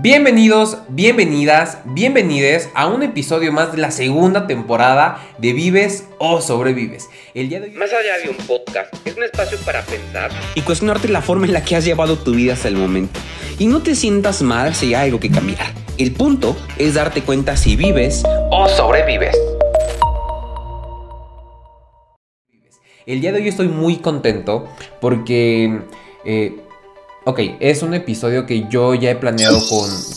Bienvenidos, bienvenidas, bienvenides a un episodio más de la segunda temporada de Vives o Sobrevives. El día de hoy, Más allá de un podcast, es un espacio para pensar y cuestionarte la forma en la que has llevado tu vida hasta el momento. Y no te sientas mal si hay algo que cambiar. El punto es darte cuenta si vives o sobrevives. el día de hoy estoy muy contento porque, es un episodio que yo ya he planeado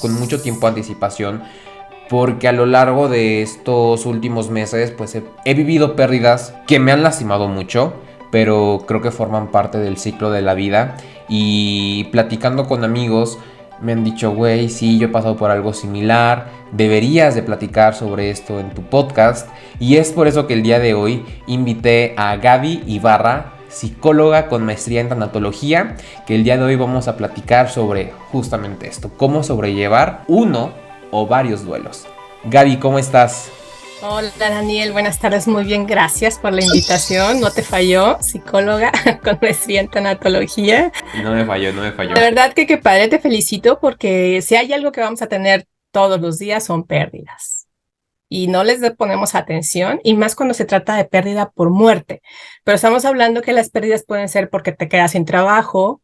con mucho tiempo de anticipación. Porque a lo largo de estos últimos meses pues he vivido pérdidas que me han lastimado mucho, pero creo que forman parte del ciclo de la vida. Y platicando con amigos me han dicho, güey, sí, yo he pasado por algo similar, deberías de platicar sobre esto en tu podcast. Y es por eso que el día de hoy invité a Gaby Ibarra, psicóloga con maestría en tanatología, que el día de hoy vamos a platicar sobre justamente esto, cómo sobrellevar uno o varios duelos. Gaby, ¿cómo estás? Hola Daniel, buenas tardes, muy bien, gracias por la invitación, no te falló, psicóloga con maestría en tanatología. No me falló. La verdad que qué padre, te felicito porque si hay algo que vamos a tener todos los días son pérdidas y no les ponemos atención y más cuando se trata de pérdida por muerte, pero estamos hablando que las pérdidas pueden ser porque te quedas sin trabajo,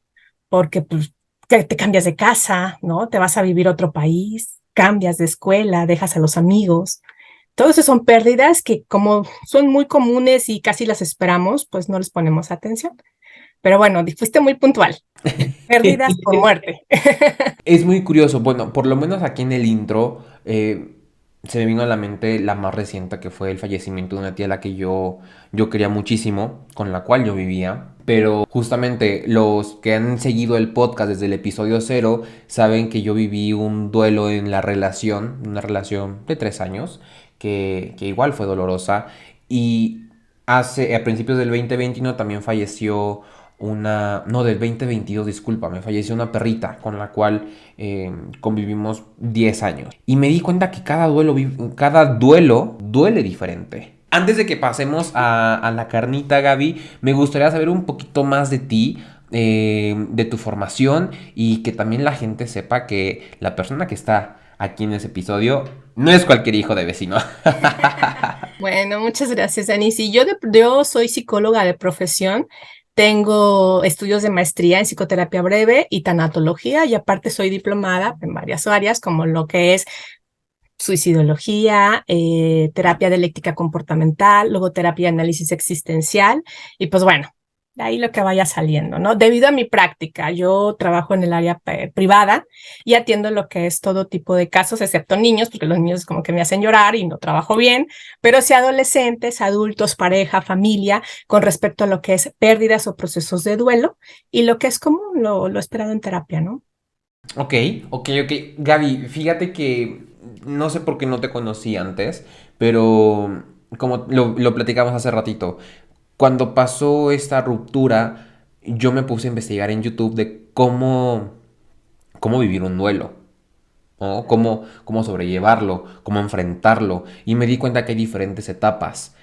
porque pues, te cambias de casa, ¿no? Te vas a vivir a otro país, cambias de escuela, dejas a los amigos. Todo eso son pérdidas que como son muy comunes y casi las esperamos, pues no les ponemos atención. Pero bueno, fuiste muy puntual. Pérdidas por muerte. Es muy curioso. Bueno, por lo menos aquí en el intro se me vino a la mente la más reciente, que fue el fallecimiento de una tía a la que yo quería muchísimo, con la cual yo vivía. Pero justamente los que han seguido el podcast desde el episodio 0 saben que yo viví un duelo en la relación, una relación de 3 años, que igual fue dolorosa. Y a principios del 2021 también falleció del 2022, discúlpame, falleció una perrita con la cual convivimos 10 años. Y me di cuenta que cada duelo duele diferente. Antes de que pasemos a la carnita, Gaby, me gustaría saber un poquito más de ti, de tu formación, y que también la gente sepa que la persona que está aquí en ese episodio no es cualquier hijo de vecino. Bueno, muchas gracias, Dani. Sí, yo soy psicóloga de profesión. Tengo estudios de maestría en psicoterapia breve y tanatología y aparte soy diplomada en varias áreas como lo que es suicidología, terapia dialéctica comportamental, logoterapia y análisis existencial. Y pues bueno, de ahí lo que vaya saliendo, ¿no? Debido a mi práctica, yo trabajo en el área privada y atiendo lo que es todo tipo de casos, excepto niños, porque los niños como que me hacen llorar y no trabajo bien, pero sí adolescentes, adultos, pareja, familia, con respecto a lo que es pérdidas o procesos de duelo y lo que es común, lo esperado en terapia, ¿no? Ok. Gaby, fíjate que no sé por qué no te conocí antes, pero como lo platicamos hace ratito, cuando pasó esta ruptura, yo me puse a investigar en YouTube de cómo vivir un duelo, ¿no? Cómo sobrellevarlo, cómo enfrentarlo, y me di cuenta que hay diferentes etapas.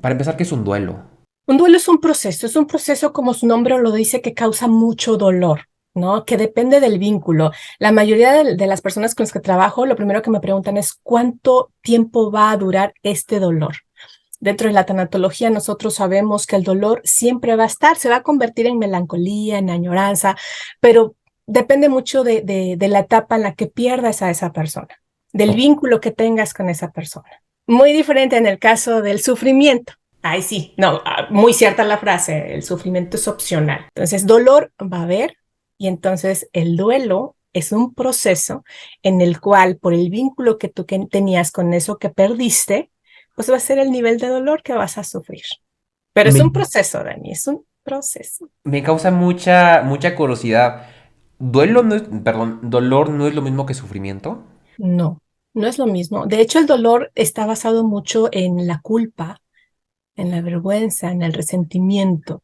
Para empezar, ¿qué es un duelo? Un duelo es un proceso como su nombre lo dice que causa mucho dolor, ¿no? Que depende del vínculo. La mayoría de las personas con las que trabajo, lo primero que me preguntan es ¿cuánto tiempo va a durar este dolor? Dentro de la tanatología nosotros sabemos que el dolor siempre va a estar, se va a convertir en melancolía, en añoranza, pero depende mucho de la etapa en la que pierdas a esa persona, del Oh, vínculo que tengas con esa persona. Muy diferente en el caso del sufrimiento. Ay, sí, no, muy cierta la frase, el sufrimiento es opcional. Entonces, dolor va a haber y entonces el duelo es un proceso en el cual por el vínculo que tú tenías con eso que perdiste, pues va a ser el nivel de dolor que vas a sufrir. Pero es me, un proceso, Dani, es un proceso. me causa mucha curiosidad. ¿Dolor no es lo mismo que sufrimiento? No, no es lo mismo. De hecho, el dolor está basado mucho en la culpa, en la vergüenza, en el resentimiento.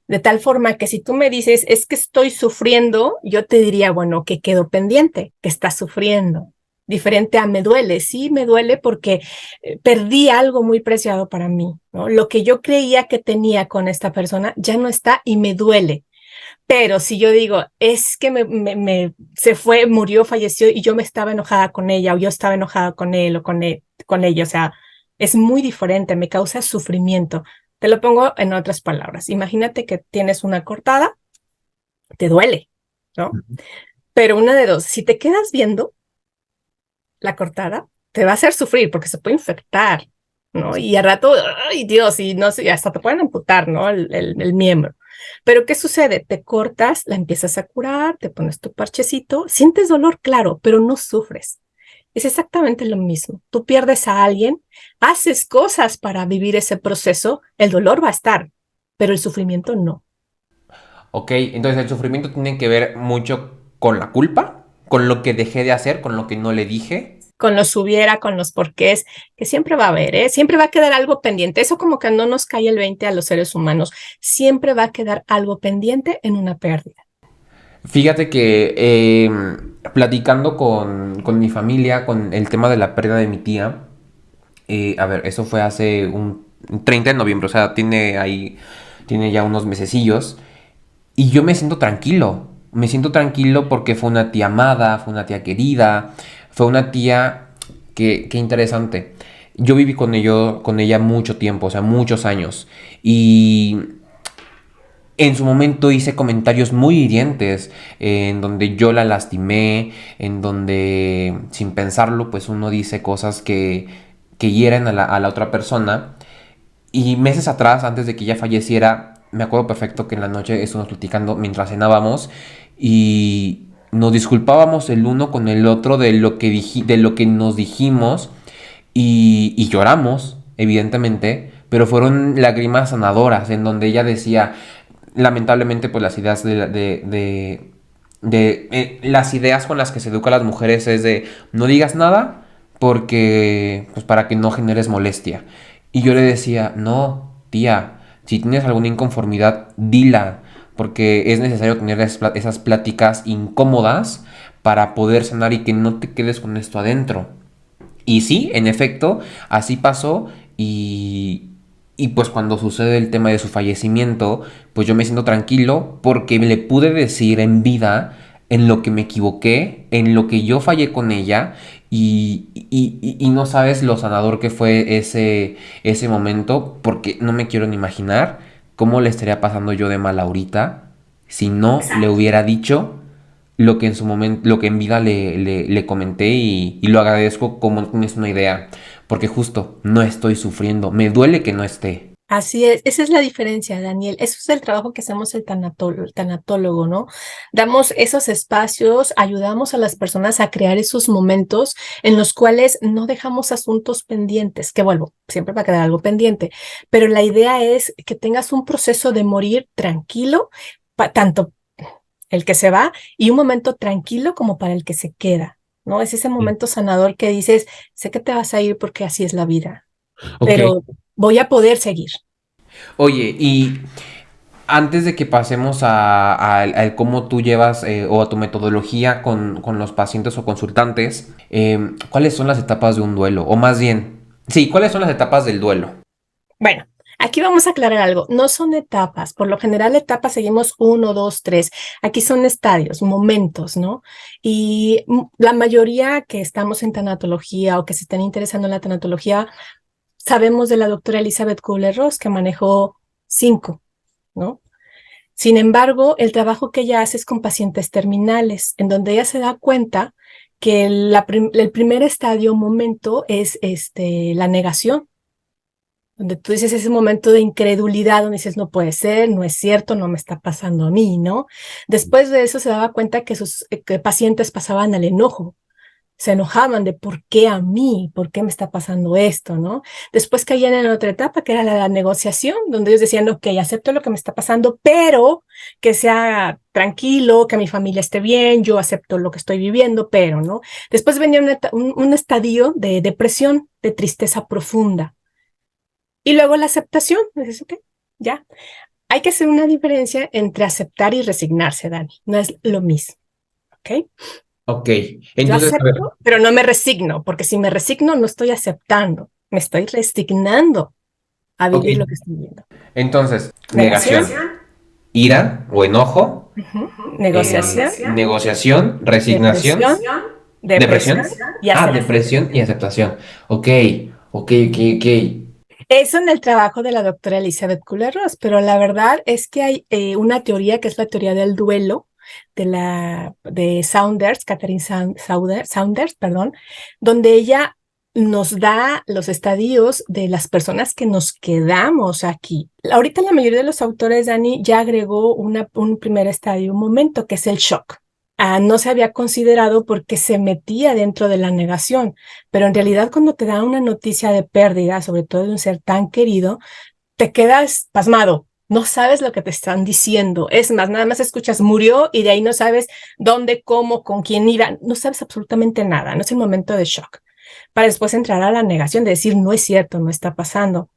De tal forma que si tú me dices, es que estoy sufriendo, yo te diría, bueno, que quedó pendiente, que estás sufriendo. Diferente a me duele, sí, me duele porque perdí algo muy preciado para mí, ¿no? Lo que yo creía que tenía con esta persona ya no está y me duele. Pero si yo digo, es que se fue, murió, falleció y yo me estaba enojada con ella o yo estaba enojada con él o con ella, o sea, es muy diferente, me causa sufrimiento. Te lo pongo en otras palabras. Imagínate que tienes una cortada, te duele, ¿no? Pero una de dos, si te quedas viendo la cortada, te va a hacer sufrir porque se puede infectar, ¿no? Y al rato, ay Dios, y no sé, hasta te pueden amputar, ¿no? El miembro. Pero ¿qué sucede? Te cortas, la empiezas a curar, te pones tu parchecito, sientes dolor, claro, pero no sufres. Es exactamente lo mismo. Tú pierdes a alguien, haces cosas para vivir ese proceso, el dolor va a estar, pero el sufrimiento no. Ok, entonces el sufrimiento tiene que ver mucho con la culpa, con lo que dejé de hacer, con lo que no le dije. Con los hubiera, con los porqués, que siempre va a haber, ¿eh? Siempre va a quedar algo pendiente. Eso como que no nos cae el 20 a los seres humanos. Siempre va a quedar algo pendiente en una pérdida. Fíjate que platicando con mi familia, con el tema de la pérdida de mi tía, a ver, eso fue hace un 30 de noviembre, o sea, tiene ya unos mesecillos, y yo me siento tranquilo porque fue una tía amada, fue una tía querida, fue una tía que interesante. Yo viví con ella mucho tiempo, o sea, muchos años, y en su momento hice comentarios muy hirientes, en donde yo la lastimé, en donde sin pensarlo, pues uno dice cosas que hieren a la otra persona. Y meses atrás, antes de que ella falleciera, me acuerdo perfecto que en la noche estuvimos platicando mientras cenábamos y nos disculpábamos el uno con el otro de lo que nos dijimos y lloramos, evidentemente, pero fueron lágrimas sanadoras en donde ella decía, lamentablemente, pues las ideas las ideas con las que se educa a las mujeres es de no digas nada porque pues para que no generes molestia. Y yo le decía, no, tía, si tienes alguna inconformidad, dila, porque es necesario tener esas pláticas incómodas para poder sanar y que no te quedes con esto adentro. Y sí, en efecto, así pasó y pues cuando sucede el tema de su fallecimiento, pues yo me siento tranquilo porque le pude decir en vida en lo que me equivoqué, en lo que yo fallé con ella y no sabes lo sanador que fue ese momento porque no me quiero ni imaginar cómo le estaría pasando yo de mal ahorita si no le Exacto. hubiera dicho lo que en su momento, lo que en vida le comenté y lo agradezco como no tienes una idea, porque justo no estoy sufriendo, me duele que no esté. Así es, esa es la diferencia, Daniel. Eso es el trabajo que hacemos el tanatólogo, ¿no? Damos esos espacios, ayudamos a las personas a crear esos momentos en los cuales no dejamos asuntos pendientes, que vuelvo, siempre va a quedar algo pendiente, pero la idea es que tengas un proceso de morir tranquilo, tanto el que se va y un momento tranquilo como para el que se queda, ¿no? Es ese Sí. momento sanador que dices, sé que te vas a ir porque así es la vida, Ok. pero voy a poder seguir. Oye, y antes de que pasemos al cómo tú llevas o a tu metodología con los pacientes o consultantes, ¿cuáles son las etapas de un duelo? O más bien, sí, ¿cuáles son las etapas del duelo? Bueno, aquí vamos a aclarar algo. No son etapas. Por lo general, etapas seguimos uno, dos, tres. Aquí son estadios, momentos, ¿no? Y la mayoría que estamos en tanatología o que se están interesando en la tanatología, sabemos de la doctora Elizabeth Kubler-Ross que manejó 5, ¿no? Sin embargo, el trabajo que ella hace es con pacientes terminales, en donde ella se da cuenta que el primer estadio, momento, es la negación, donde tú dices ese momento de incredulidad, donde dices, no puede ser, no es cierto, no me está pasando a mí, ¿no? Después de eso se daba cuenta que sus que pacientes pasaban al enojo, se enojaban de por qué a mí, por qué me está pasando esto, ¿no? Después caían en otra etapa, que era la negociación, donde ellos decían, ok, acepto lo que me está pasando, pero que sea tranquilo, que mi familia esté bien, yo acepto lo que estoy viviendo, pero, ¿no? Después venía un estadio de depresión, de tristeza profunda. Y luego la aceptación, dices, ok, ya. Hay que hacer una diferencia entre aceptar y resignarse, Dani. No es lo mismo, ¿ok? Ok, Yo entonces, a ver, acepto, pero no me resigno, porque si me resigno no estoy aceptando, me estoy resignando a ok, vivir lo que estoy viviendo. entonces, Negación, negación. ira o enojo, Ujú. Negociación, negociación, resignación, depresión, depresión. depresión y Ah, aceptación. depresión y aceptación. Ok, ok, ok, ok. Eso en el trabajo de la doctora Elizabeth Kubler-Ross, pero la verdad es que hay una teoría que es la teoría del duelo de Saunders, Saunders, perdón, donde ella nos da los estadios de las personas que nos quedamos aquí. Ahorita la mayoría de los autores, Dani, ya agregó un primer estadio, un momento, que es el shock. No se había considerado porque se metía dentro de la negación, pero en realidad cuando te dan una noticia de pérdida, sobre todo de un ser tan querido, te quedas pasmado. No sabes lo que te están diciendo. Es más, nada más escuchas murió y de ahí no sabes dónde, cómo, con quién iba. No sabes absolutamente nada. No es el momento de shock. Para después entrar a la negación de decir no es cierto, no está pasando.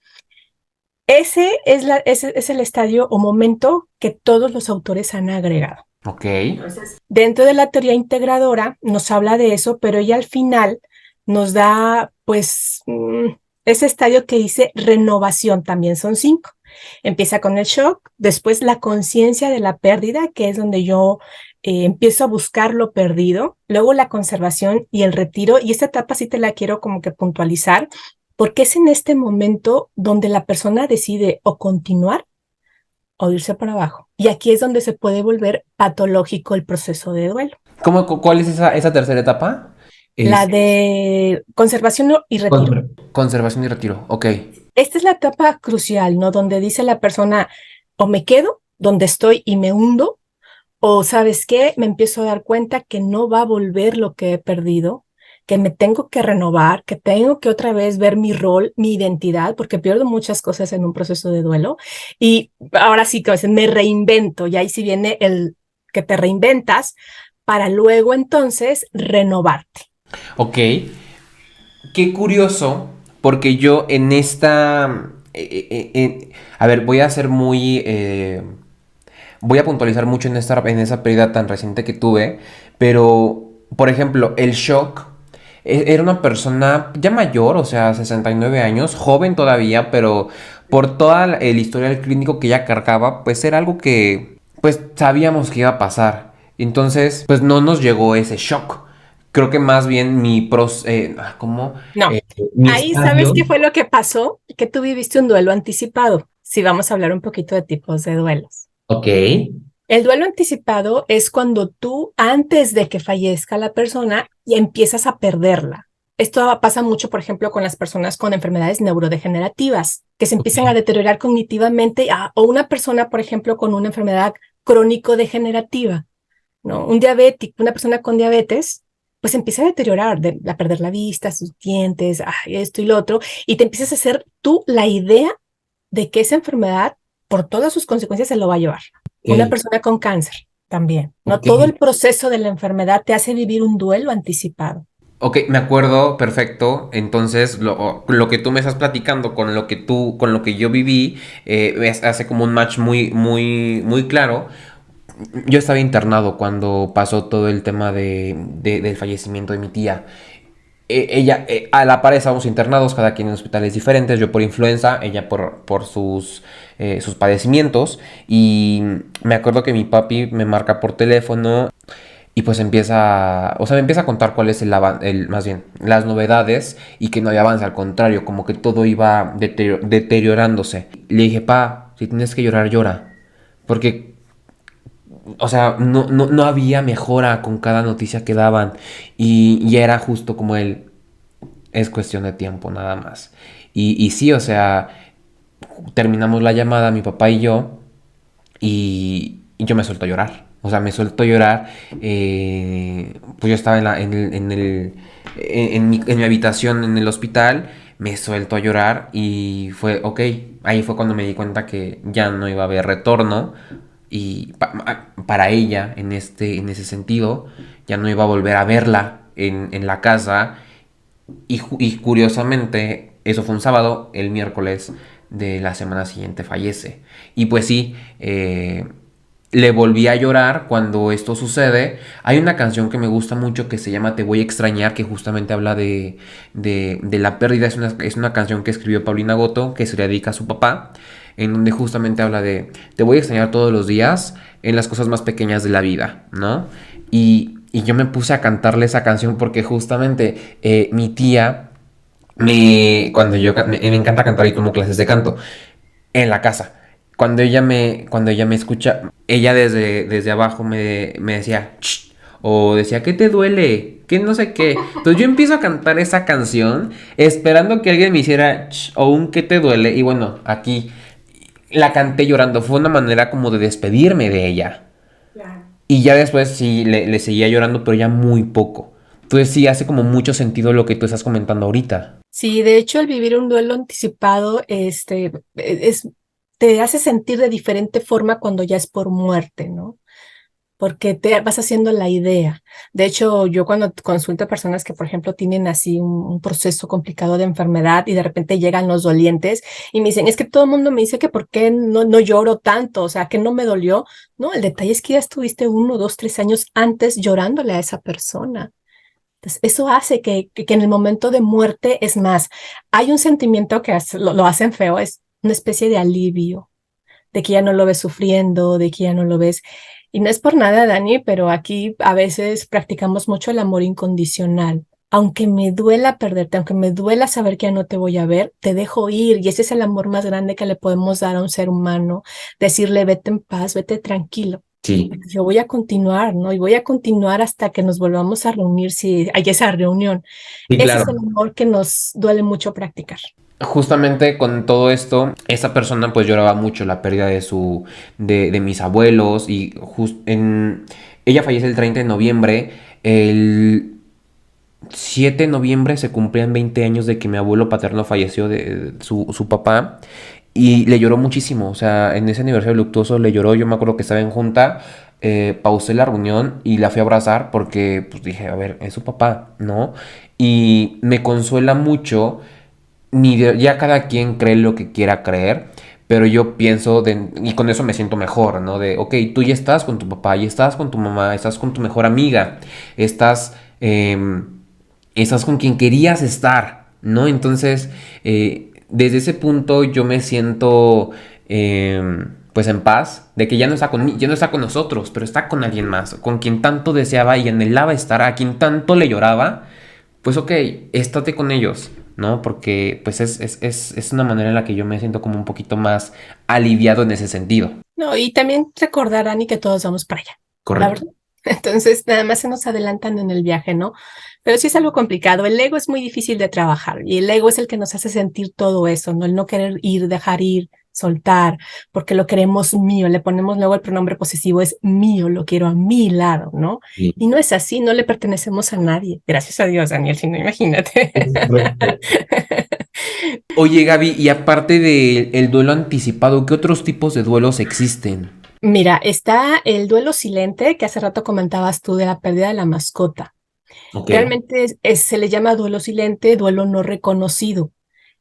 Ese es el estadio o momento que todos los autores han agregado. Ok. Entonces, dentro de la teoría integradora nos habla de eso, pero ella al final nos da, pues, ese estadio que dice renovación, también son 5. Empieza con el shock, después la conciencia de la pérdida, que es donde yo empiezo a buscar lo perdido, luego la conservación y el retiro, y esta etapa sí te la quiero como que puntualizar, porque es en este momento donde la persona decide o continuar o irse para abajo. Y aquí es donde se puede volver patológico el proceso de duelo. ¿Cuál es esa tercera etapa? La Es de conservación y retiro. conservación y retiro. Ok. Esta es la etapa crucial, ¿no? Donde dice la persona, o me quedo donde estoy y me hundo, o sabes qué, me empiezo a dar cuenta que no va a volver lo que he perdido, que me tengo que renovar, que tengo que otra vez ver mi rol, mi identidad, porque pierdo muchas cosas en un proceso de duelo. Y ahora sí que a veces me reinvento, y ahí sí viene el que te reinventas para luego entonces renovarte. Ok. Qué curioso, porque yo en esta... a ver, voy a ser muy... voy a puntualizar mucho en esa pérdida tan reciente que tuve, pero, por ejemplo, el shock era una persona ya mayor, o sea, 69 años, joven todavía, pero por toda el historial clínico que ella cargaba, pues era algo que, pues sabíamos que iba a pasar. Entonces, pues no nos llegó ese shock. Creo que más bien ¿cómo? No, Eh, mi ahí sabes estadio. qué fue lo que pasó, que tú viviste un duelo anticipado. Si vamos a hablar un poquito de tipos de duelos. Ok. El duelo anticipado es cuando tú, antes de que fallezca la persona, y empiezas a perderla. Esto pasa mucho, por ejemplo, con las personas con enfermedades neurodegenerativas, que se empiezan a deteriorar cognitivamente, o una persona, por ejemplo, con una enfermedad crónico-degenerativa, ¿no? Un diabético, una persona con diabetes, pues empieza a deteriorar, a perder la vista, sus dientes, esto y lo otro, y te empiezas a hacer tú la idea de que esa enfermedad, por todas sus consecuencias, se lo va a llevar. Una Ok. persona con cáncer también. No Ok. todo el proceso de la enfermedad te hace vivir un duelo anticipado. Ok, me acuerdo perfecto. Entonces, lo que tú me estás platicando con lo que yo viví, hace como un match muy, muy, muy claro. Yo estaba internado cuando pasó todo el tema del fallecimiento de mi tía. Ella, a la par estábamos internados, cada quien en hospitales diferentes, yo por influenza, ella por sus padecimientos. Y me acuerdo que mi papi me marca por teléfono y pues me empieza a contar cuál es más bien, las novedades y que no había avance, al contrario, como que todo iba deteriorándose. Le dije, pa, si tienes que llorar, llora. Porque, o sea, no había mejora con cada noticia que daban. Y era justo como él, es cuestión de tiempo nada más. Y sí, o sea, terminamos la llamada, mi papá y yo, y yo me suelto a llorar. O sea, me suelto a llorar. Pues yo estaba en mi habitación en el hospital. Me suelto a llorar y fue, ok, ahí fue cuando me di cuenta que ya no iba a haber retorno. Y para ella, en ese sentido, ya no iba a volver a verla en la casa. Y curiosamente, eso fue un sábado, el miércoles de la semana siguiente fallece. Y pues sí, le volví a llorar cuando esto sucede. Hay una canción que me gusta mucho que se llama Te voy a extrañar, que justamente habla de la pérdida. Es una canción que escribió Paulina Goto, que se le dedica a su papá. en donde justamente habla de, te voy a extrañar todos los días en las cosas más pequeñas de la vida, ¿no? Y yo me puse a cantarle esa canción porque justamente mi tía, me encanta cantar y tomo clases de canto en la casa. Cuando ella me escucha, ella desde abajo me decía, "Shh", o decía, ¿qué te duele? ¿Qué no sé qué? Entonces yo empiezo a cantar esa canción esperando que alguien me hiciera, "Shh", o un ¿qué te duele? Y bueno, aquí la canté llorando. Fue una manera como de despedirme de ella. Y ya después sí le seguía llorando, pero ya muy poco. Entonces sí hace como mucho sentido lo que tú estás comentando ahorita. Sí, de hecho, el vivir un duelo anticipado, te hace sentir de diferente forma cuando ya es por muerte, ¿no? Porque te vas haciendo la idea. De hecho, yo cuando consulto a personas que, por ejemplo, tienen así un proceso complicado de enfermedad y de repente llegan los dolientes y me dicen, es que todo el mundo me dice que por qué no lloro tanto, o sea, que no me dolió. No, el detalle es que ya estuviste 1, 2, 3 años antes llorándole a esa persona. Entonces, eso hace que en el momento de muerte, es más, hay un sentimiento que lo hacen feo, es una especie de alivio, de que ya no lo ves sufriendo, de que ya no lo ves. Y no es por nada, Dani, pero aquí a veces practicamos mucho el amor incondicional. Aunque me duela perderte, aunque me duela saber que ya no te voy a ver, te dejo ir. Y ese es el amor más grande que le podemos dar a un ser humano. Decirle, vete en paz, vete tranquilo. Sí. Yo voy a continuar, ¿no? Y voy a continuar hasta que nos volvamos a reunir, si hay esa reunión. Y Ese es el claro, amor que nos duele mucho practicar. justamente con todo esto, esa persona pues lloraba mucho la pérdida de mis abuelos y ella fallece el 30 de noviembre, el 7 de noviembre se cumplían 20 años de que mi abuelo paterno falleció de su papá y le lloró muchísimo, o sea, en ese aniversario luctuoso le lloró, yo me acuerdo que estaba en junta, pausé la reunión y la fui a abrazar porque pues dije, a ver, es su papá, ¿no? Y me consuela mucho ya cada quien cree lo que quiera creer, pero yo pienso, y con eso me siento mejor, ¿no? De, ok, tú ya estás con tu papá, ya estás con tu mamá, estás con tu mejor amiga, estás con quien querías estar, ¿no? Entonces, desde ese punto yo me siento, pues en paz, de que ya no está con nosotros, pero está con alguien más, con quien tanto deseaba y anhelaba estar, a quien tanto le lloraba, pues ok, estate con ellos, ¿no? Porque pues es una manera en la que yo me siento como un poquito más aliviado en ese sentido. No, y también recordar, Ani, que todos vamos para allá, la Correcto. verdad. Entonces, nada más se nos adelantan en el viaje, ¿no? Pero sí es algo complicado. El ego es muy difícil de trabajar y el ego es el que nos hace sentir todo eso, ¿no? El no querer ir, dejar ir, soltar, porque lo queremos mío. Le ponemos luego el pronombre posesivo, es mío, lo quiero a mi lado, ¿no? Sí. Y no es así, no le pertenecemos a nadie. Gracias a Dios, Daniel, si no, imagínate. Es correcto. Oye, Gaby, y aparte del duelo anticipado, ¿qué otros tipos de duelos existen? Mira, está el duelo silente, que hace rato comentabas tú de la pérdida de la mascota. Ok, Realmente se le llama duelo silente, duelo no reconocido.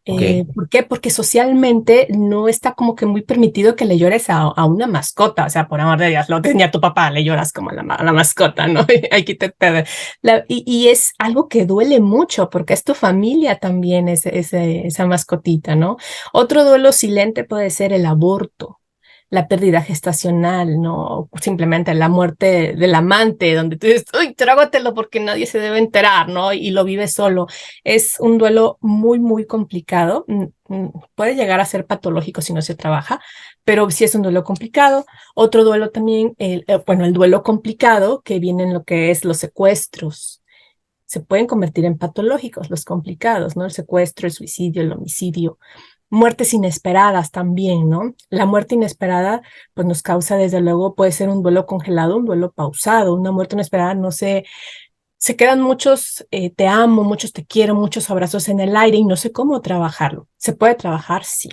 ok. ¿Por qué? Porque socialmente no está como que muy permitido que le llores a una mascota. O sea, por amor de Dios, lo tenía tu papá, le lloras como a la mascota, ¿no? Aquí y es algo que duele mucho porque es tu familia también, esa mascotita, ¿no? Otro duelo silente puede ser el aborto, la pérdida gestacional, ¿no? Simplemente la muerte del amante, donde tú dices, uy, trágatelo porque nadie se debe enterar, ¿no? Y lo vives solo. Es un duelo muy, muy complicado. Puede llegar a ser patológico si no se trabaja, pero sí es un duelo complicado. Otro duelo también, bueno, el duelo complicado que viene en lo que es los secuestros. Se pueden convertir en patológicos los complicados, ¿no? El secuestro, el suicidio, el homicidio. Muertes inesperadas también, ¿no? La muerte inesperada, pues nos causa, desde luego, puede ser un duelo congelado, un duelo pausado, una muerte inesperada, no sé, se quedan muchos te amo, muchos te quiero, muchos abrazos en el aire y no sé cómo trabajarlo. ¿Se puede trabajar? Sí.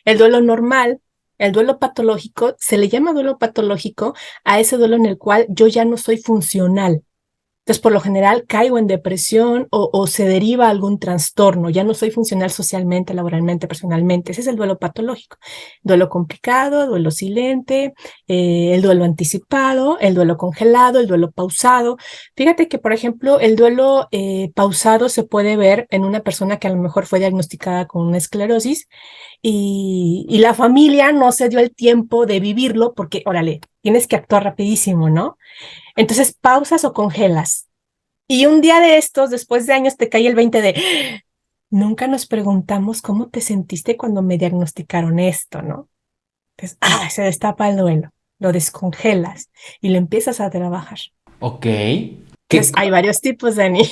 El duelo normal, el duelo patológico, se le llama duelo patológico a ese duelo en el cual yo ya no soy funcional. Entonces, por lo general, caigo en depresión o se deriva a algún trastorno. Ya no soy funcional socialmente, laboralmente, personalmente. Ese es el duelo patológico. Duelo complicado, duelo silente, el duelo anticipado, el duelo congelado, el duelo pausado. Fíjate que, por ejemplo, el duelo pausado se puede ver en una persona que a lo mejor fue diagnosticada con una esclerosis y la familia no se dio el tiempo de vivirlo porque, órale, tienes que actuar rapidísimo, ¿no? Entonces pausas o congelas. Y un día de estos, después de años, te cae el 20 de, nunca nos preguntamos cómo te sentiste cuando me diagnosticaron esto, ¿no? Entonces, se destapa el duelo, lo descongelas y lo empiezas a trabajar. Ok. Entonces, hay varios tipos, Dani.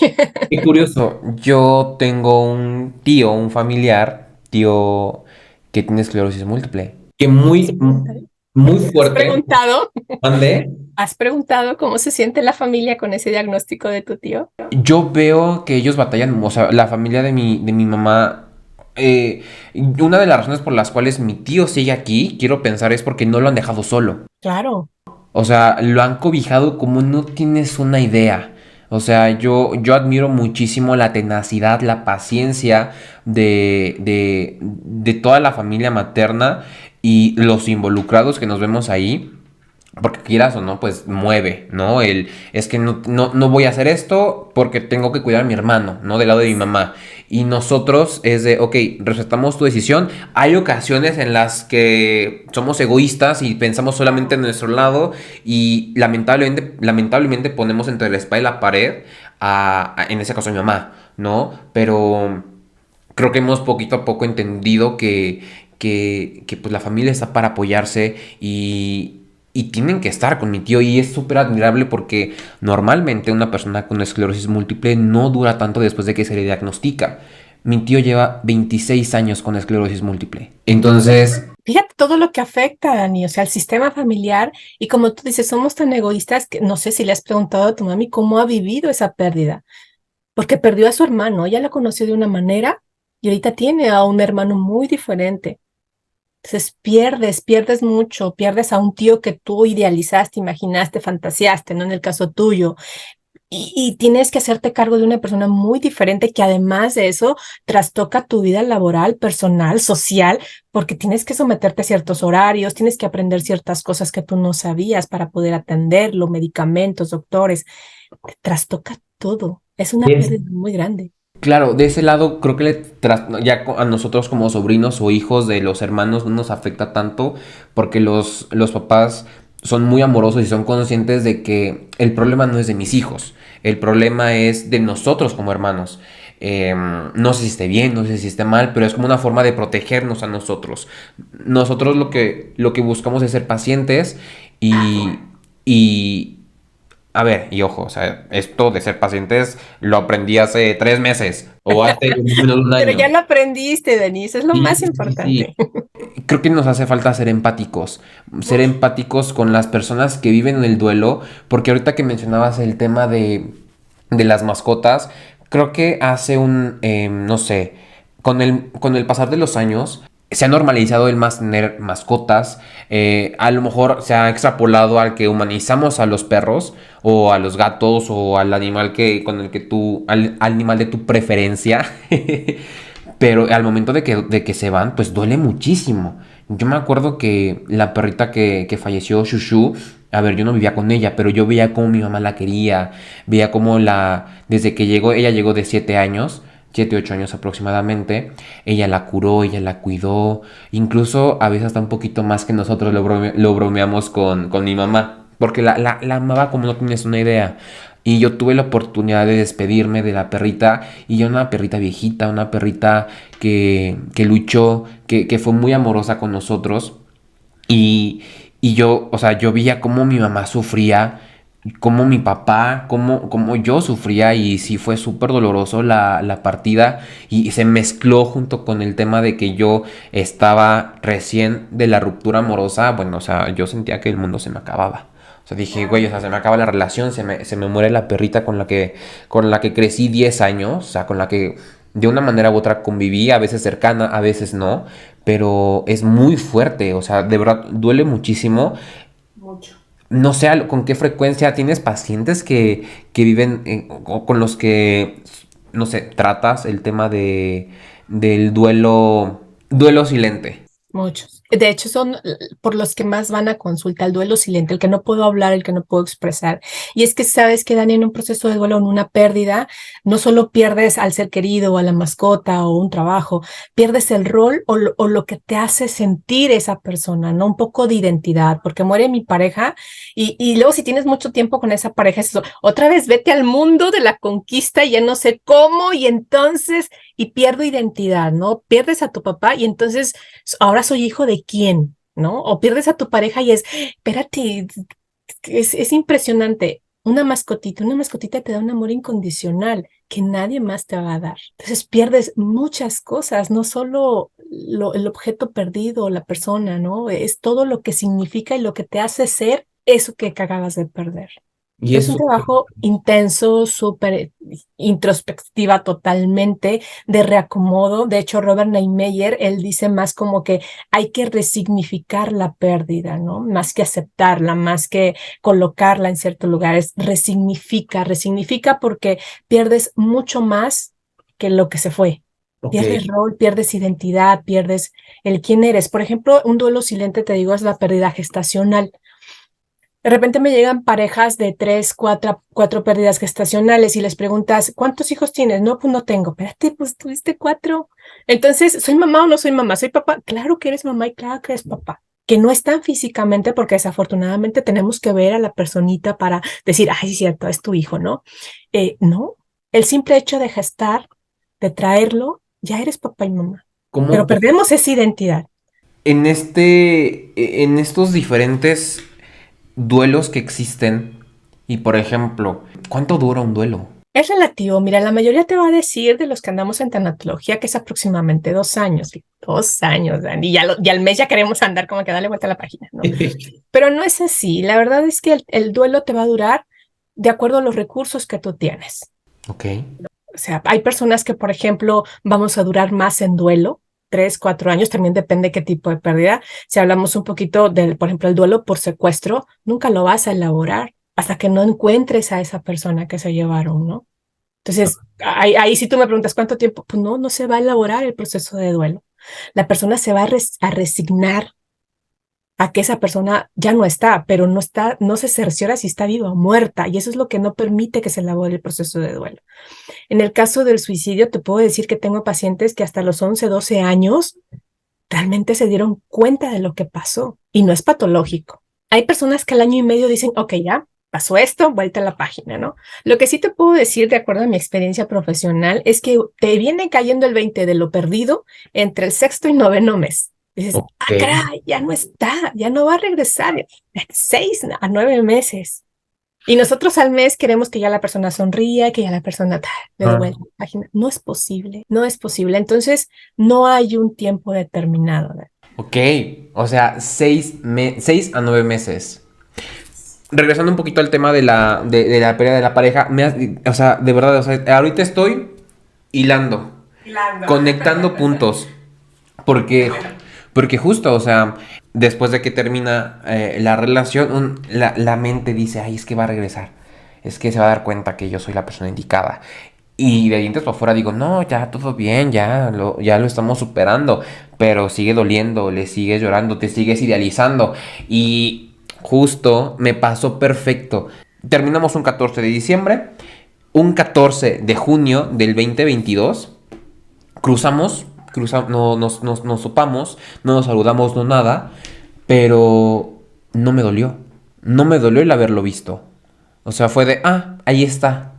Qué curioso. Yo tengo un tío, un familiar, tío que tiene esclerosis múltiple. Que Sí, muy ¿Has fuerte. preguntado? ¿Mande? ¿Has preguntado cómo se siente la familia con ese diagnóstico de tu tío? Yo veo que ellos batallan, o sea, la familia de mi mamá. Una de las razones por las cuales mi tío sigue aquí, quiero pensar, es porque no lo han dejado solo. Claro. O sea, lo han cobijado como no tienes una idea. O sea, yo admiro muchísimo la tenacidad, la paciencia de toda la familia materna y los involucrados que nos vemos ahí. Porque quieras o no, pues mueve, ¿no? Es que no voy a hacer esto porque tengo que cuidar a mi hermano, ¿no? Del lado de mi mamá. Y nosotros es de, ok, respetamos tu decisión. Hay ocasiones en las que somos egoístas y pensamos solamente en nuestro lado y lamentablemente ponemos entre la espalda y la pared en ese caso a mi mamá, ¿no? Pero creo que hemos poquito a poco entendido que pues la familia está para apoyarse y tienen que estar con mi tío y es súper admirable porque normalmente una persona con esclerosis múltiple no dura tanto después de que se le diagnostica. Mi tío lleva 26 años con esclerosis múltiple. Entonces, Fíjate todo lo que afecta, Dani, o sea, el sistema familiar. Y como tú dices, somos tan egoístas que no sé si le has preguntado a tu mami cómo ha vivido esa pérdida, porque perdió a su hermano, ella la conoció de una manera y ahorita tiene a un hermano muy diferente. Entonces pierdes mucho, pierdes a un tío que tú idealizaste, imaginaste, fantaseaste, ¿no? En el caso tuyo. Y tienes que hacerte cargo de una persona muy diferente que además de eso trastoca tu vida laboral, personal, social, porque tienes que someterte a ciertos horarios, tienes que aprender ciertas cosas que tú no sabías para poder atenderlo, medicamentos, doctores, te trastoca todo. Es una es pérdida muy grande. claro, de ese lado creo que a nosotros como sobrinos o hijos de los hermanos no nos afecta tanto porque los papás son muy amorosos y son conscientes de que el problema no es de mis hijos, el problema es de nosotros como hermanos. No sé si esté bien, no sé si esté mal, pero es como una forma de protegernos a nosotros. Nosotros lo que buscamos es ser pacientes y, a ver, y ojo, o sea, esto de ser pacientes lo aprendí hace 3 meses o hace menos de un Pero ya año. lo aprendiste, Denise, es lo Sí, más sí, sí, sí. importante. Creo que nos hace falta ser empáticos con las personas que viven el duelo, porque ahorita que mencionabas el tema de las mascotas, creo que hace no sé, con el pasar de los años, se ha normalizado el más tener mascotas, a lo mejor se ha extrapolado al que humanizamos a los perros o a los gatos o al animal con el que al animal de tu preferencia. Pero al momento de que se van, pues duele muchísimo. Yo me acuerdo que la perrita que falleció, Shushu, a ver, yo no vivía con ella, pero yo veía cómo mi mamá la quería, veía cómo desde que llegó, ella llegó de 7 años, 7 8 años aproximadamente, ella la curó, ella la cuidó, incluso a veces hasta un poquito más que nosotros lo bromeamos con mi mamá, porque la amaba como no tienes una idea. Y yo tuve la oportunidad de despedirme de la perrita. Y ya una perrita viejita, una perrita que luchó, que fue muy amorosa con nosotros. Y, y yo, o sea, yo veía cómo mi mamá sufría, cómo mi papá, cómo yo sufría. Y sí fue súper doloroso la partida. Y se mezcló junto con el tema de que yo estaba recién de la ruptura amorosa. Bueno, o sea, yo sentía que el mundo se me acababa. O sea, dije, güey, o sea, se me acaba la relación, se me muere la perrita con la que crecí 10 años, o sea, con la que de una manera u otra conviví, a veces cercana, a veces no, pero es muy fuerte, o sea, de verdad duele muchísimo. Mucho. no sé con qué frecuencia tienes pacientes que viven o con los que, no sé, tratas el tema del duelo silente. Muchos. De hecho, son por los que más van a consulta, el duelo silente, el que no puedo hablar, el que no puedo expresar. Y es que sabes que, Dani, en un proceso de duelo, en una pérdida, no solo pierdes al ser querido o a la mascota o un trabajo, pierdes el rol o lo que te hace sentir esa persona, ¿no? Un poco de identidad, porque muere mi pareja y luego si tienes mucho tiempo con esa pareja, es eso, otra vez vete al mundo de la conquista y ya no sé cómo y entonces, y pierdo identidad, ¿no? Pierdes a tu papá y entonces ahora soy hijo de quién, ¿no? O pierdes a tu pareja y es, espérate, es impresionante. Una mascotita te da un amor incondicional que nadie más te va a dar. Entonces pierdes muchas cosas, no solo el objeto perdido, la persona, ¿no? Es todo lo que significa y lo que te hace ser eso que acabas de perder. Y Es un eso, trabajo intenso, súper introspectiva totalmente, de reacomodo. De hecho, Robert Neimeyer, él dice más como que hay que resignificar la pérdida, ¿no? Más que aceptarla, más que colocarla en ciertos lugares. Resignifica porque pierdes mucho más que lo que se fue. ok, Pierdes rol, pierdes identidad, pierdes el quién eres. Por ejemplo, un duelo silente, te digo, es la pérdida gestacional. De repente me llegan parejas de 3, 4 pérdidas gestacionales y les preguntas, ¿cuántos hijos tienes? No, pues no tengo. Espérate, pues tuviste 4. Entonces, ¿soy mamá o no soy mamá? ¿Soy papá? Claro que eres mamá y claro que eres papá. Que no están físicamente porque desafortunadamente tenemos que ver a la personita para decir, ay, es cierto, es tu hijo, ¿no? No, el simple hecho de gestar, de traerlo, ya eres papá y mamá. Pero ¿cómo perdemos esa identidad. en estos diferentes duelos que existen, y por ejemplo, ¿cuánto dura un duelo? Es relativo. Mira, la mayoría te va a decir de los que andamos en tanatología que es aproximadamente 2 años. 2 años, Dani, y ya al mes ya queremos andar como que darle vuelta a la página, ¿no? Pero no es así. La verdad es que el duelo te va a durar de acuerdo a los recursos que tú tienes. Ok, O sea, hay personas que, por ejemplo, vamos a durar más en duelo, 3, 4 años, también depende qué tipo de pérdida. Si hablamos un poquito del, por ejemplo, el duelo por secuestro, nunca lo vas a elaborar hasta que no encuentres a esa persona que se llevaron, ¿no? Entonces, ahí si tú me preguntas cuánto tiempo, pues no se va a elaborar el proceso de duelo. La persona se va a resignar a que esa persona ya no está, pero no se cerciora si está viva o muerta, y eso es lo que no permite que se elabore el proceso de duelo. En el caso del suicidio, te puedo decir que tengo pacientes que hasta los 11, 12 años realmente se dieron cuenta de lo que pasó y no es patológico. Hay personas que al año y medio dicen, ok, ya pasó esto, vuelta a la página, ¿no? Lo que sí te puedo decir, de acuerdo a mi experiencia profesional, es que te viene cayendo el 20 de lo perdido entre el sexto y noveno mes. Dices, ok. caray, ya no está, ya no va a regresar. 6 a 9 meses. Y nosotros al mes queremos que ya la persona sonría, que ya la persona le dé Ah. vuelta a la página. No es posible, no es posible. Entonces, no hay un tiempo determinado. Ok, o sea, 6 a 9 meses. Regresando un poquito al tema de la pérdida de la pareja, o sea, de verdad, o sea, ahorita estoy hilando, conectando puntos, porque, porque justo, o sea, después de que termina la relación, la mente dice, ay, es que va a regresar, es que se va a dar cuenta que yo soy la persona indicada. Y de dientes para afuera digo, no, ya todo bien, ya lo estamos superando, pero sigue doliendo, le sigues llorando, te sigues idealizando. Y justo me pasó perfecto. Terminamos un 14 de diciembre, un 14 de junio del 2022, no, nos topamos, no nos saludamos, no nada, pero no me dolió. No me dolió el haberlo visto. O sea, fue de, ahí está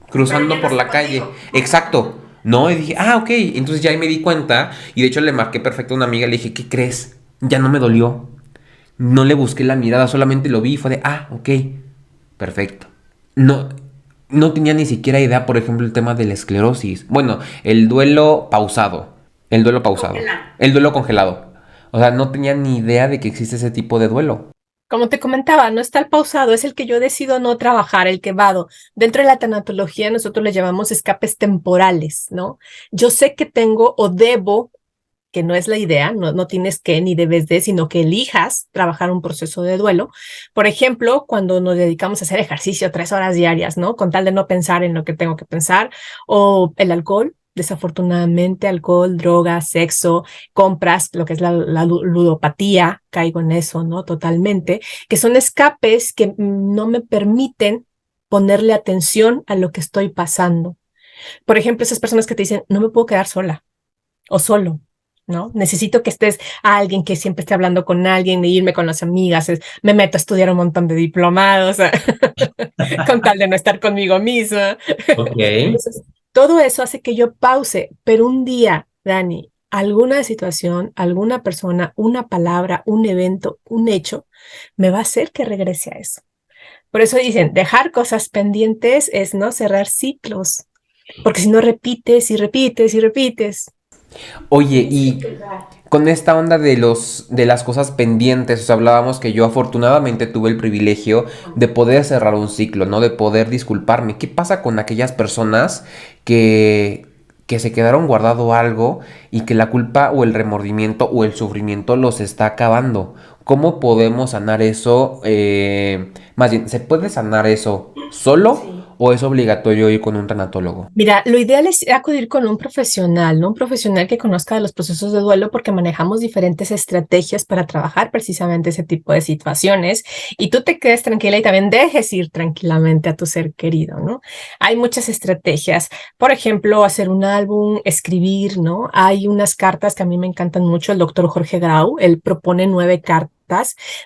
cruzando por la calle. Exacto. No, y dije, ok. Entonces ya ahí me di cuenta. Y de hecho le marqué perfecto a una amiga. Le dije, ¿qué crees? Ya no me dolió. No le busqué la mirada, solamente lo vi y fue de, ok. Perfecto. No, no tenía ni siquiera idea, por ejemplo, el tema de la esclerosis. Bueno, el duelo pausado. El duelo pausado. El duelo congelado. O sea, no tenía ni idea de que existe ese tipo de duelo. Como te comentaba, no está el pausado, es el que yo decido no trabajar, el que vado. Dentro de la tanatología nosotros le llamamos escapes temporales, ¿no? Yo sé que tengo o debo que no es la idea, no tienes que ni debes de, sino que elijas trabajar un proceso de duelo. Por ejemplo, cuando nos dedicamos a hacer ejercicio 3 horas diarias, ¿no? Con tal de no pensar en lo que tengo que pensar, o el alcohol. Desafortunadamente, alcohol, drogas, sexo, compras, lo que es la ludopatía, caigo en eso, ¿no? Totalmente, que son escapes que no me permiten ponerle atención a lo que estoy pasando. Por ejemplo, esas personas que te dicen, no me puedo quedar sola o solo, ¿no? Necesito que estés a alguien que siempre esté hablando con alguien, de irme con las amigas, me meto a estudiar un montón de diplomados con tal de no estar conmigo misma. Ok. Entonces, todo eso hace que yo pause, pero un día, Dani, alguna situación, alguna persona, una palabra, un evento, un hecho, me va a hacer que regrese a eso. Por eso dicen, dejar cosas pendientes es no cerrar ciclos, porque si no repites y repites y repites. Oye, y con esta onda de las cosas pendientes, o sea, hablábamos que yo afortunadamente tuve el privilegio de poder cerrar un ciclo, ¿no? De poder disculparme. ¿Qué pasa con aquellas personas que, que se quedaron guardado algo y que la culpa o el remordimiento o el sufrimiento los está acabando? ¿Cómo podemos sanar eso? Más bien, ¿se puede sanar eso solo o es obligatorio ir con un tanatólogo? Mira, lo ideal es acudir con un profesional, ¿no? Un profesional que conozca de los procesos de duelo porque manejamos diferentes estrategias para trabajar precisamente ese tipo de situaciones y tú te quedes tranquila y también dejes ir tranquilamente a tu ser querido, ¿no? Hay muchas estrategias, por ejemplo, hacer un álbum, escribir, ¿no? Hay unas cartas que a mí me encantan mucho, el doctor Jorge Grau, él propone 9 cartas.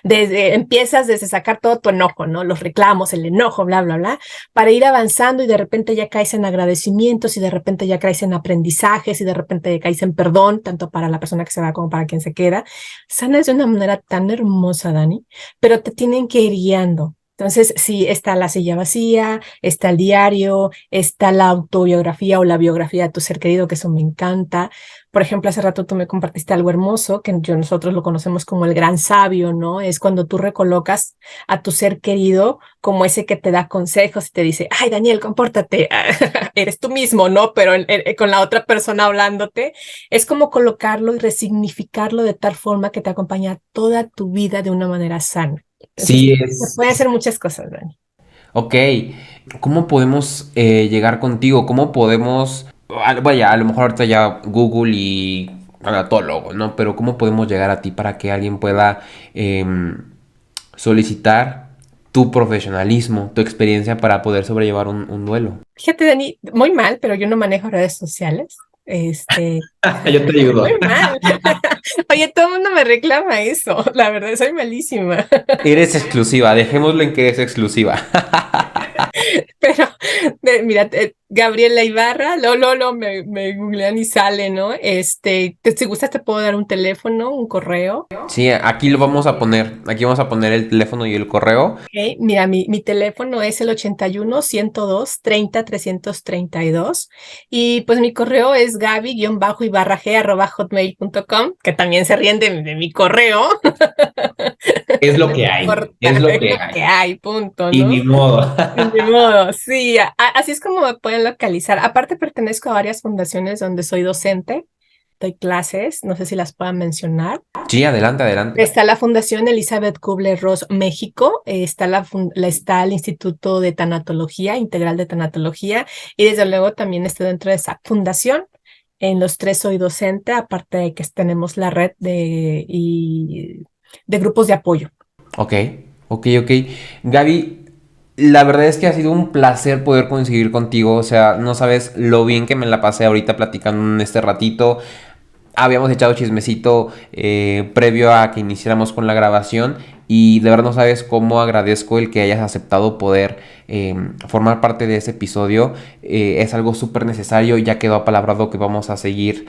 Empiezas desde sacar todo tu enojo, ¿no? Los reclamos, el enojo, bla, bla, bla, para ir avanzando y de repente ya caes en agradecimientos y de repente ya caes en aprendizajes y de repente ya caes en perdón, tanto para la persona que se va como para quien se queda. Sanas de una manera tan hermosa, Dani, pero te tienen que ir guiando. Entonces, sí, está la silla vacía, está el diario, está la autobiografía o la biografía de tu ser querido, que eso me encanta. Por ejemplo, hace rato tú me compartiste algo hermoso, que nosotros lo conocemos como el gran sabio, ¿no? Es cuando tú recolocas a tu ser querido como ese que te da consejos y te dice, ay, Daniel, compórtate, eres tú mismo, ¿no? Pero con la otra persona hablándote, es como colocarlo y resignificarlo de tal forma que te acompaña toda tu vida de una manera sana. Entonces, Sí, se puede hacer muchas cosas, Dani. Ok, ¿cómo podemos llegar contigo? ¿Cómo podemos, vaya, a lo mejor ahorita ya Google y anatólogo, ¿no? Pero ¿cómo podemos llegar a ti para que alguien pueda solicitar tu profesionalismo, tu experiencia para poder sobrellevar un duelo? Fíjate, Dani, muy mal, pero yo no manejo redes sociales. Yo te ayudo. Muy mal. Oye, todo el mundo me reclama eso. La verdad, soy malísima. Eres exclusiva, dejémoslo en que eres exclusiva. Pero, mira, Gabriela Ibarra, lo me googlean y sale, ¿no? Si gustas te puedo dar un teléfono, un correo. Sí, aquí lo vamos a poner, aquí vamos a poner el teléfono y el correo. Okay. Mira, mi teléfono es el 81-102-30-332 y pues mi correo es gaby-ibarra@hotmail.com, que también se ríen de mi correo. Es lo que hay, es lo Es que lo hay. que hay, punto, Y ¿no? ni modo. Ni modo, sí, así es como me pueden localizar. Aparte, pertenezco a varias fundaciones donde soy docente, doy clases, no sé si las puedan mencionar. Sí, adelante, adelante. Está la Fundación Elizabeth Kubler-Ross México, está el Instituto de Tanatología, Integral de Tanatología, y desde luego también estoy dentro de esa fundación. En los tres soy docente, aparte de que tenemos la red de grupos de apoyo. Ok, ok. Gaby, la verdad es que ha sido un placer poder coincidir contigo. O sea, no sabes lo bien que me la pasé ahorita platicando en este ratito. Habíamos echado chismecito previo a que iniciáramos con la grabación y de verdad no sabes cómo agradezco el que hayas aceptado poder formar parte de ese episodio. Es algo súper necesario, ya quedó apalabrado que vamos a seguir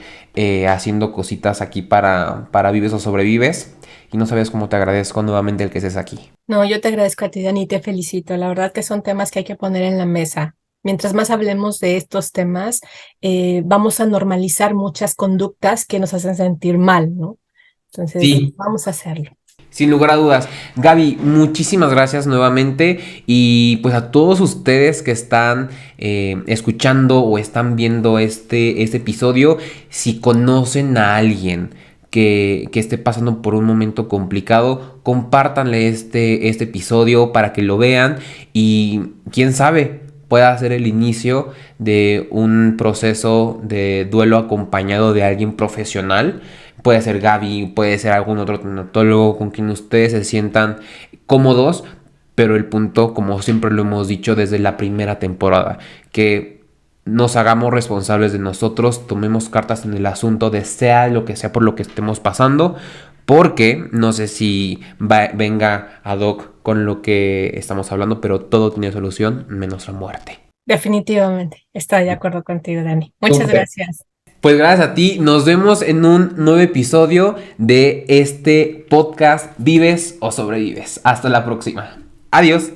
haciendo cositas aquí para Vives o Sobrevives y no sabes cómo te agradezco nuevamente el que estés aquí. No, yo te agradezco a ti, Dani, y te felicito. La verdad que son temas que hay que poner en la mesa. Mientras más hablemos de estos temas, vamos a normalizar muchas conductas que nos hacen sentir mal, ¿no? Entonces, Sí, vamos a hacerlo. Sin lugar a dudas. Gaby, muchísimas gracias nuevamente y pues a todos ustedes que están escuchando o están viendo este episodio, si conocen a alguien que esté pasando por un momento complicado, compártanle este episodio para que lo vean y quién sabe, pueda ser el inicio de un proceso de duelo acompañado de alguien profesional. Puede ser Gaby, puede ser algún otro tanatólogo con quien ustedes se sientan cómodos, pero el punto, como siempre lo hemos dicho desde la primera temporada, que nos hagamos responsables de nosotros, tomemos cartas en el asunto de sea lo que sea por lo que estemos pasando, porque no sé si venga ad hoc con lo que estamos hablando, pero todo tiene solución menos la muerte. Definitivamente, estoy de acuerdo contigo, Dani. Muchas Súper. gracias. Pues gracias a ti, nos vemos en un nuevo episodio de este podcast Vives o Sobrevives. Hasta la próxima. Adiós.